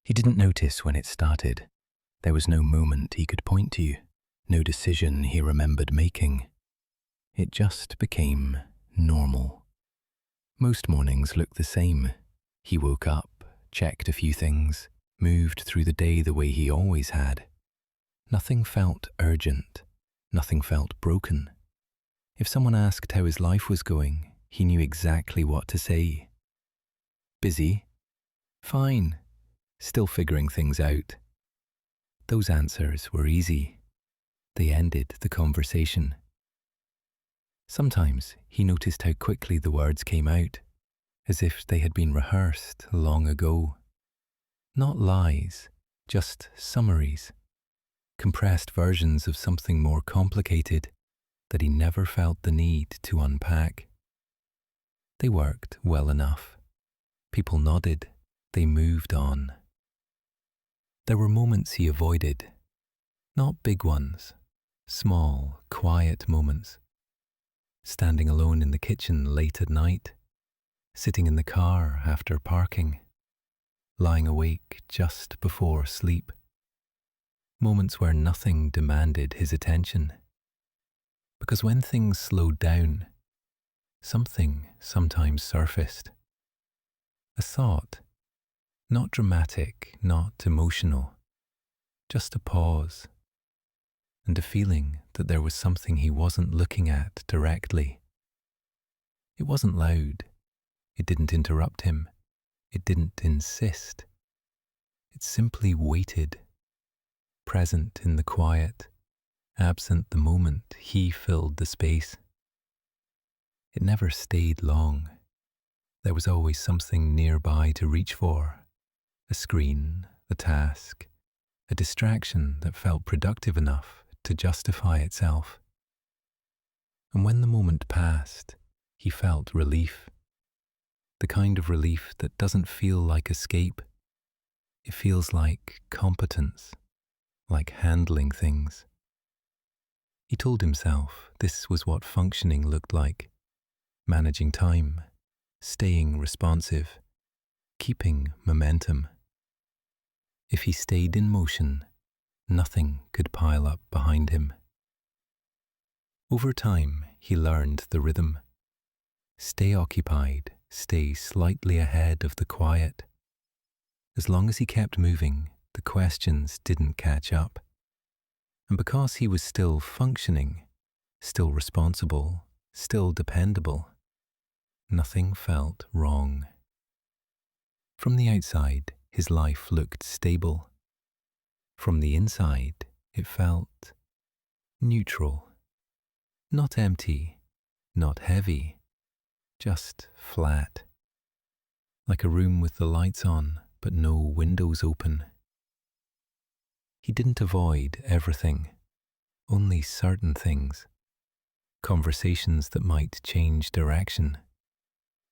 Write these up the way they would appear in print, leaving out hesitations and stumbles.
He didn't notice when it started. There was no moment he could point to, no decision he remembered making. It just became normal. Most mornings looked the same. He woke up, checked a few things, moved through the day the way he always had. Nothing felt urgent. Nothing felt broken. If someone asked how his life was going, he knew exactly what to say. Busy? Fine. Still figuring things out. Those answers were easy. They ended the conversation. Sometimes he noticed how quickly the words came out, as if they had been rehearsed long ago. Not lies, just summaries, compressed versions of something more complicated that he never felt the need to unpack. They worked well enough. People nodded. They moved on. There were moments he avoided. Not big ones. Small, quiet moments. Standing alone in the kitchen late at night. Sitting in the car after parking. Lying awake just before sleep. Moments where nothing demanded his attention. Because when things slowed down, something sometimes surfaced. A thought, not dramatic, not emotional, just a pause, and a feeling that there was something he wasn't looking at directly. It wasn't loud. It didn't interrupt him. It didn't insist. It simply waited, present in the quiet, absent the moment he filled the space. It never stayed long. There was always something nearby to reach for. A screen, a task, a distraction that felt productive enough to justify itself. And when the moment passed, he felt relief. The kind of relief that doesn't feel like escape. It feels like competence, like handling things. He told himself this was what functioning looked like. Managing time, staying responsive, keeping momentum. If he stayed in motion, nothing could pile up behind him. Over time, he learned the rhythm. Stay occupied, stay slightly ahead of the quiet. As long as he kept moving, the questions didn't catch up. And because he was still functioning, still responsible, still dependable, nothing felt wrong. From the outside, his life looked stable. From the inside, it felt neutral. Not empty, not heavy, just flat. Like a room with the lights on, but no windows open. He didn't avoid everything, only certain things. Conversations that might change direction.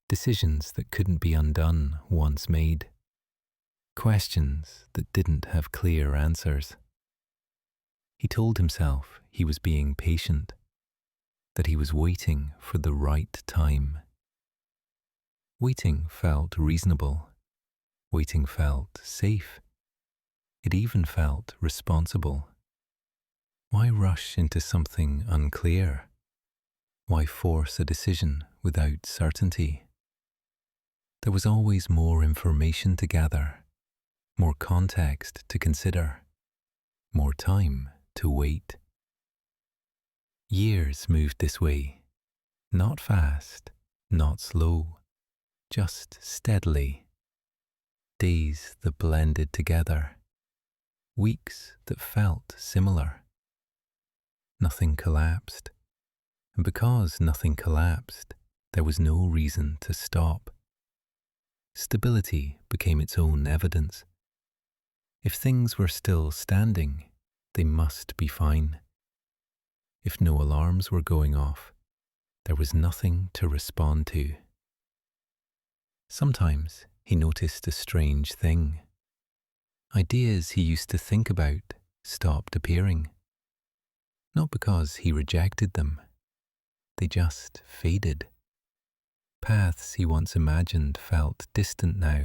Decisions that couldn't be undone once made. Questions that didn't have clear answers. He told himself he was being patient, that he was waiting for the right time. Waiting felt reasonable. Waiting felt safe. It even felt responsible. Why rush into something unclear? Why force a decision without certainty? There was always more information to gather. More context to consider, more time to wait. Years moved this way, not fast, not slow, just steadily. Days that blended together, weeks that felt similar. Nothing collapsed, and because nothing collapsed, there was no reason to stop. Stability became its own evidence. If things were still standing, they must be fine. If no alarms were going off, there was nothing to respond to. Sometimes he noticed a strange thing. Ideas he used to think about stopped appearing. Not because he rejected them, they just faded. Paths he once imagined felt distant now.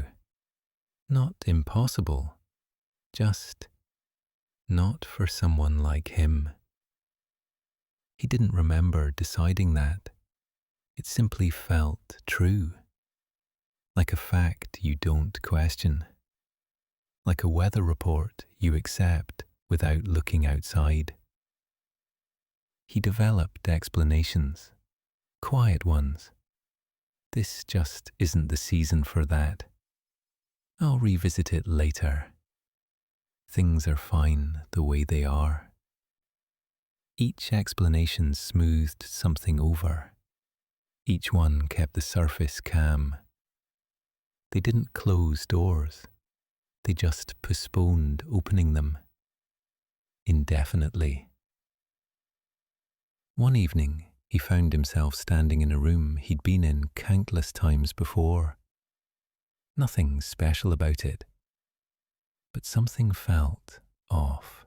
Not impossible, Just not for someone like him. He didn't remember deciding that. It simply felt true, like a fact you don't question, like a weather report you accept without looking outside. He developed explanations, quiet ones. This just isn't the season for that. I'll revisit it later. Things are fine the way they are. Each explanation smoothed something over. Each one kept the surface calm. They didn't close doors. They just postponed opening them indefinitely. One evening, he found himself standing in a room he'd been in countless times before. Nothing special about it, but something felt off.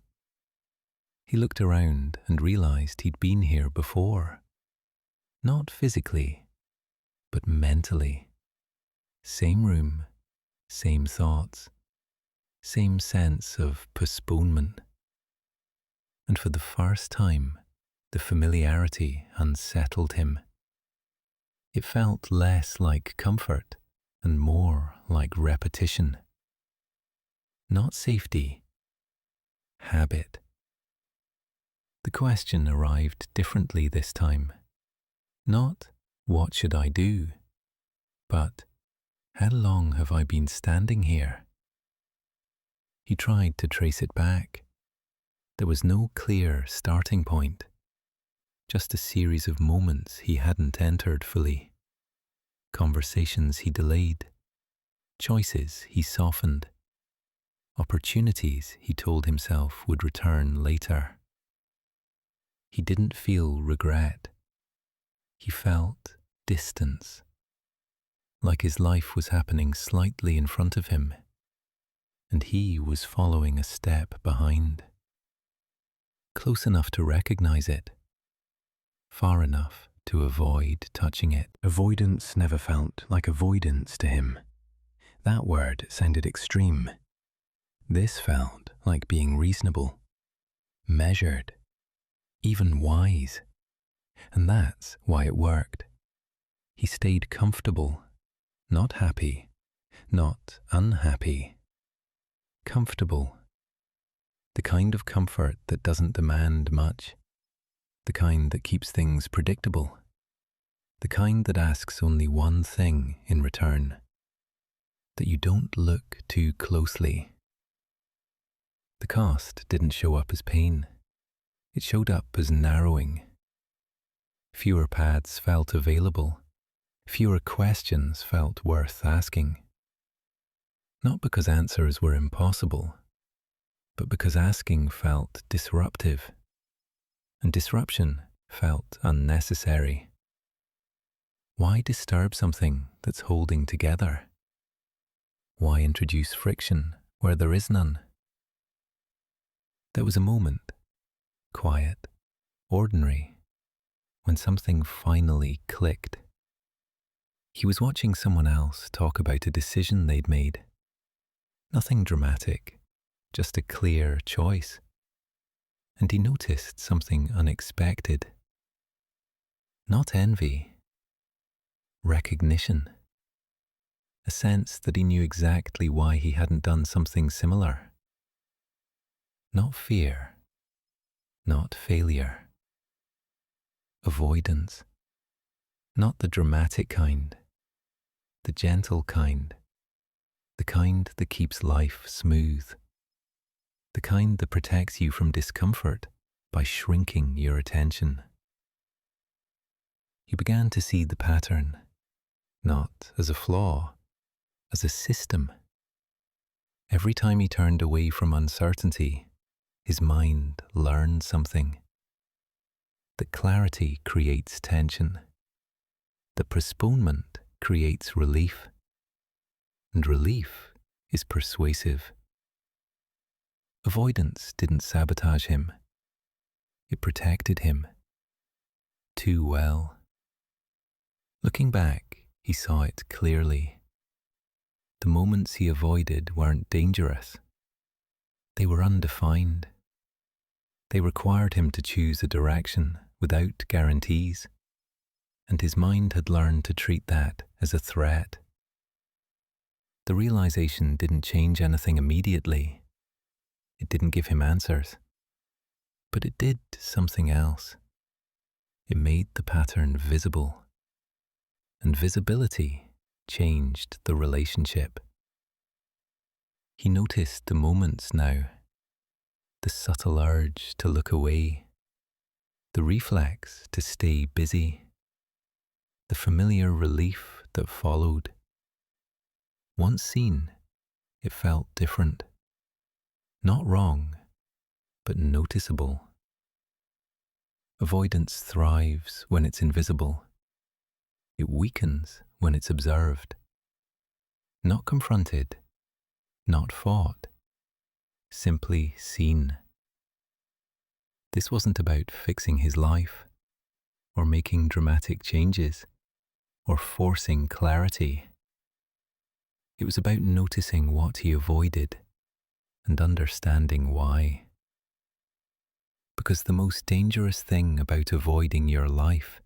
He looked around and realized he'd been here before. Not physically, but mentally. Same room, same thoughts, same sense of postponement. And for the first time, the familiarity unsettled him. It felt less like comfort and more like repetition. Not safety, habit. The question arrived differently this time. Not, what should I do? But, how long have I been standing here? He tried to trace it back. There was no clear starting point, just a series of moments he hadn't entered fully, conversations he delayed, choices he softened, opportunities he told himself would return later. He didn't feel regret. He felt distance, like his life was happening slightly in front of him, and he was following a step behind. Close enough to recognize it, far enough to avoid touching it. Avoidance never felt like avoidance to him. That word sounded extreme. This felt like being reasonable, measured, even wise. And that's why it worked. He stayed comfortable, not happy, not unhappy. Comfortable. The kind of comfort that doesn't demand much. The kind that keeps things predictable. The kind that asks only one thing in return. That you don't look too closely. The cost didn't show up as pain. It showed up as narrowing. Fewer paths felt available. Fewer questions felt worth asking. Not because answers were impossible, but because asking felt disruptive, and disruption felt unnecessary. Why disturb something that's holding together? Why introduce friction where there is none? There was a moment, quiet, ordinary, when something finally clicked. He was watching someone else talk about a decision they'd made. Nothing dramatic, just a clear choice. And he noticed something unexpected. Not envy, recognition. A sense that he knew exactly why he hadn't done something similar. Not fear, not failure. Avoidance. Not the dramatic kind, the gentle kind. The kind that keeps life smooth. The kind that protects you from discomfort by shrinking your attention. He began to see the pattern, not as a flaw, as a system. Every time he turned away from uncertainty, his mind learned something. That clarity creates tension. That postponement creates relief. And relief is persuasive. Avoidance didn't sabotage him. It protected him. Too well. Looking back, he saw it clearly. The moments he avoided weren't dangerous. they were undefined. They required him to choose a direction without guarantees, and his mind had learned to treat that as a threat. The realization didn't change anything immediately. It didn't give him answers. But it did something else. It made the pattern visible. And visibility changed the relationship. He noticed the moments now, the subtle urge to look away, the reflex to stay busy, the familiar relief that followed. Once seen, it felt different. Not wrong, but noticeable. Avoidance thrives when it's invisible. It weakens when it's observed. Not confronted, not fought, simply seen. This wasn't about fixing his life, or making dramatic changes, or forcing clarity. It was about noticing what he avoided and understanding why. Because the most dangerous thing about avoiding your life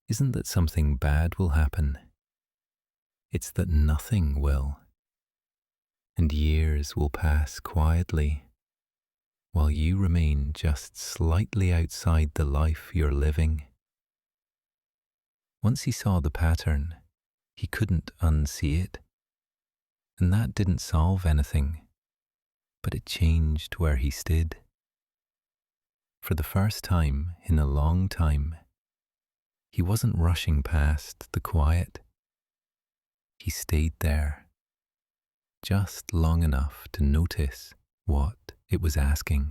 isn't that something bad will happen. It's that nothing will. And years will pass quietly while you remain just slightly outside the life you're living. Once he saw the pattern, he couldn't unsee it. And that didn't solve anything, but it changed where he stood. For the first time in a long time, he wasn't rushing past the quiet. He stayed there, just long enough to notice what it was asking.